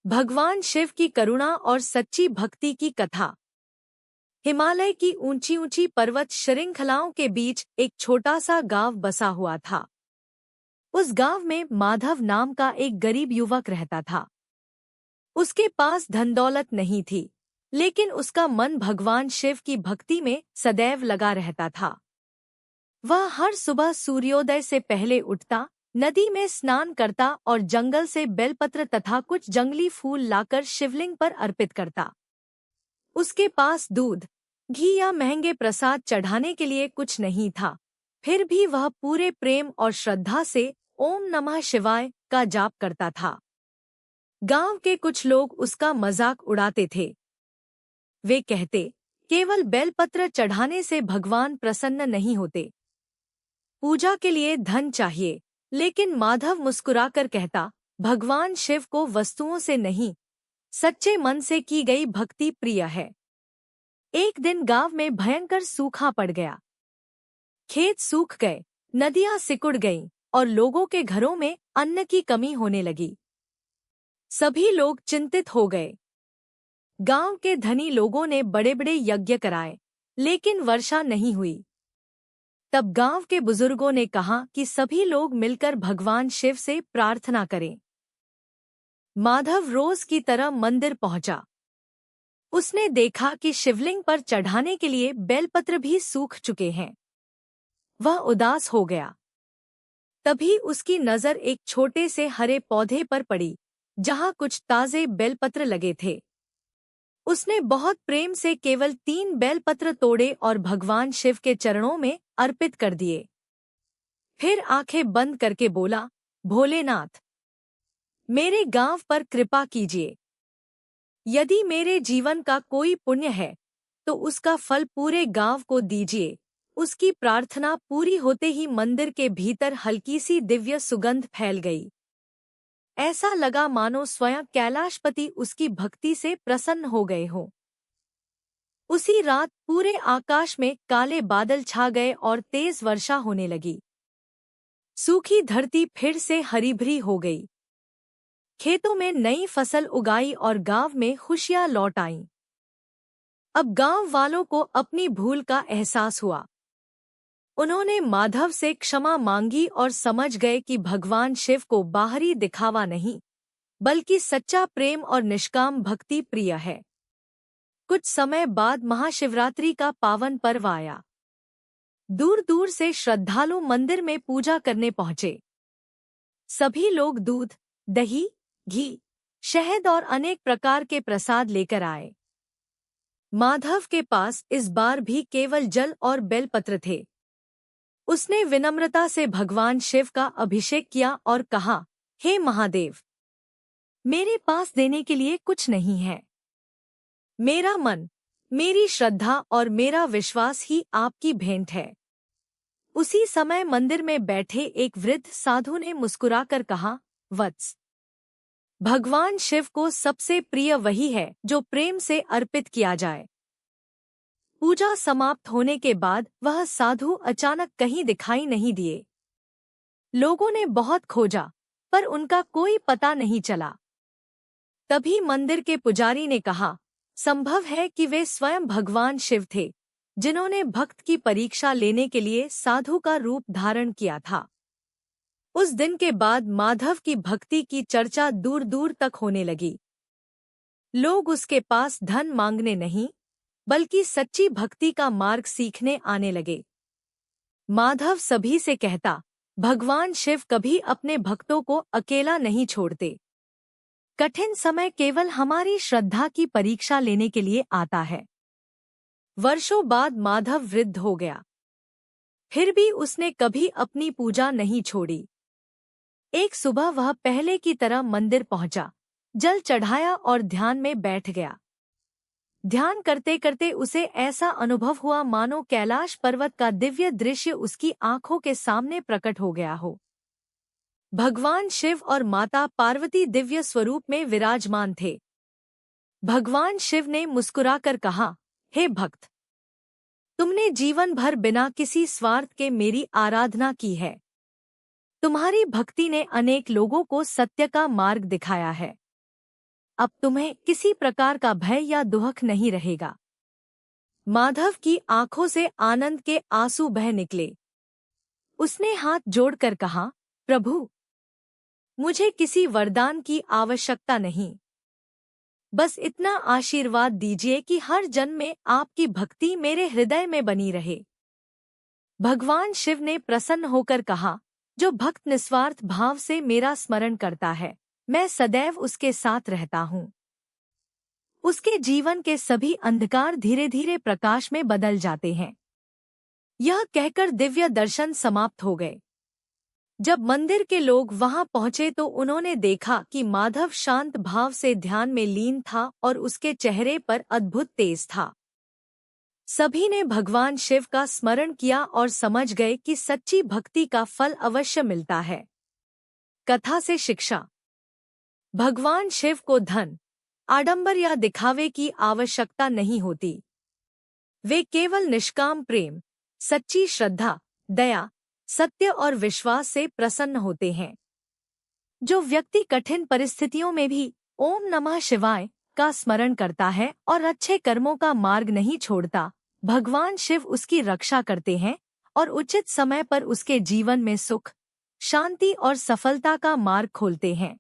भगवान शिव की करुणा और सच्ची भक्ति की कथा। हिमालय की ऊंची ऊंची पर्वत श्रृंखलाओं के बीच एक छोटा सा गांव बसा हुआ था। उस गांव में माधव नाम का एक गरीब युवक रहता था। उसके पास धन दौलत नहीं थी, लेकिन उसका मन भगवान शिव की भक्ति में सदैव लगा रहता था। वह हर सुबह सूर्योदय से पहले उठता, नदी में स्नान करता और जंगल से बेलपत्र तथा कुछ जंगली फूल लाकर शिवलिंग पर अर्पित करता। उसके पास दूध, घी या महंगे प्रसाद चढ़ाने के लिए कुछ नहीं था, फिर भी वह पूरे प्रेम और श्रद्धा से ओम नमः शिवाय का जाप करता था। गांव के कुछ लोग उसका मजाक उड़ाते थे। वे कहते, केवल बेलपत्र चढ़ाने से भगवान प्रसन्न नहीं होते, पूजा के लिए धन चाहिए। लेकिन माधव मुस्कुराकर कहता, भगवान शिव को वस्तुओं से नहीं, सच्चे मन से की गई भक्ति प्रिय है। एक दिन गांव में भयंकर सूखा पड़ गया। खेत सूख गए, नदियां सिकुड़ गईं और लोगों के घरों में अन्न की कमी होने लगी। सभी लोग चिंतित हो गए। गांव के धनी लोगों ने बड़े बड़े यज्ञ कराए, लेकिन वर्षा नहीं हुई। तब गांव के बुजुर्गों ने कहा कि सभी लोग मिलकर भगवान शिव से प्रार्थना करें। माधव रोज की तरह मंदिर पहुंचा। उसने देखा कि शिवलिंग पर चढ़ाने के लिए बेलपत्र भी सूख चुके हैं। वह उदास हो गया। तभी उसकी नजर एक छोटे से हरे पौधे पर पड़ी, जहां कुछ ताजे बेलपत्र लगे थे। उसने बहुत प्रेम से केवल 3 बेलपत्र तोड़े और भगवान शिव के चरणों में अर्पित कर दिए। फिर आंखें बंद करके बोला, भोलेनाथ, मेरे गांव पर कृपा कीजिए। यदि मेरे जीवन का कोई पुण्य है तो उसका फल पूरे गांव को दीजिए। उसकी प्रार्थना पूरी होते ही मंदिर के भीतर हल्की सी दिव्य सुगंध फैल गई। ऐसा लगा मानो स्वयं कैलाशपति उसकी भक्ति से प्रसन्न हो गए हों। उसी रात पूरे आकाश में काले बादल छा गए और तेज वर्षा होने लगी। सूखी धरती फिर से हरी भरी हो गई। खेतों में नई फसल उगाई और गांव में खुशियां लौट आईं। अब गांव वालों को अपनी भूल का एहसास हुआ। उन्होंने माधव से क्षमा मांगी और समझ गए कि भगवान शिव को बाहरी दिखावा नहीं, बल्कि सच्चा प्रेम और निष्काम भक्ति प्रिय है। कुछ समय बाद महाशिवरात्रि का पावन पर्व आया। दूर दूर से श्रद्धालु मंदिर में पूजा करने पहुंचे। सभी लोग दूध, दही, घी, शहद और अनेक प्रकार के प्रसाद लेकर आए। माधव के पास इस बार भी केवल जल और बेलपत्र थे। उसने विनम्रता से भगवान शिव का अभिषेक किया और कहा, हे महादेव, मेरे पास देने के लिए कुछ नहीं है। मेरा मन, मेरी श्रद्धा और मेरा विश्वास ही आपकी भेंट है। उसी समय मंदिर में बैठे एक वृद्ध साधु ने मुस्कुराकर कहा, वत्स, भगवान शिव को सबसे प्रिय वही है जो प्रेम से अर्पित किया जाए। पूजा समाप्त होने के बाद वह साधु अचानक कहीं दिखाई नहीं दिए। लोगों ने बहुत खोजा, पर उनका कोई पता नहीं चला। तभी मंदिर के पुजारी ने कहा, संभव है कि वे स्वयं भगवान शिव थे, जिन्होंने भक्त की परीक्षा लेने के लिए साधु का रूप धारण किया था। उस दिन के बाद माधव की भक्ति की चर्चा दूर दूर तक होने लगी। लोग उसके पास धन मांगने नहीं, बल्कि सच्ची भक्ति का मार्ग सीखने आने लगे। माधव सभी से कहता, भगवान शिव कभी अपने भक्तों को अकेला नहीं छोड़ते। कठिन समय केवल हमारी श्रद्धा की परीक्षा लेने के लिए आता है। वर्षों बाद माधव वृद्ध हो गया, फिर भी उसने कभी अपनी पूजा नहीं छोड़ी। एक सुबह वह पहले की तरह मंदिर पहुंचा, जल चढ़ाया और ध्यान में बैठ गया। ध्यान करते करते उसे ऐसा अनुभव हुआ मानो कैलाश पर्वत का दिव्य दृश्य उसकी आंखों के सामने प्रकट हो गया हो। भगवान शिव और माता पार्वती दिव्य स्वरूप में विराजमान थे। भगवान शिव ने मुस्कुराकर कहा, हे भक्त, तुमने जीवन भर बिना किसी स्वार्थ के मेरी आराधना की है। तुम्हारी भक्ति ने अनेक लोगों को सत्य का मार्ग दिखाया है। अब तुम्हें किसी प्रकार का भय या दुख नहीं रहेगा। माधव की आंखों से आनंद के आंसू बह निकले। उसने हाथ जोड़कर कहा, प्रभु, मुझे किसी वरदान की आवश्यकता नहीं, बस इतना आशीर्वाद दीजिए कि हर जन्म में आपकी भक्ति मेरे हृदय में बनी रहे। भगवान शिव ने प्रसन्न होकर कहा, जो भक्त निस्वार्थ भाव से मेरा स्मरण करता है, मैं सदैव उसके साथ रहता हूँ। उसके जीवन के सभी अंधकार धीरे धीरे प्रकाश में बदल जाते हैं। यह कहकर दिव्य दर्शन समाप्त हो गए। जब मंदिर के लोग वहां पहुंचे तो उन्होंने देखा कि माधव शांत भाव से ध्यान में लीन था और उसके चेहरे पर अद्भुत तेज था। सभी ने भगवान शिव का स्मरण किया और समझ गए कि सच्ची भक्ति का फल अवश्य मिलता है। कथा से शिक्षा। भगवान शिव को धन, आडंबर या दिखावे की आवश्यकता नहीं होती। वे केवल निष्काम प्रेम, सच्ची श्रद्धा, दया, सत्य और विश्वास से प्रसन्न होते हैं। जो व्यक्ति कठिन परिस्थितियों में भी ओम नमः शिवाय का स्मरण करता है और अच्छे कर्मों का मार्ग नहीं छोड़ता, भगवान शिव उसकी रक्षा करते हैं और उचित समय पर उसके जीवन में सुख, शांति और सफलता का मार्ग खोलते हैं।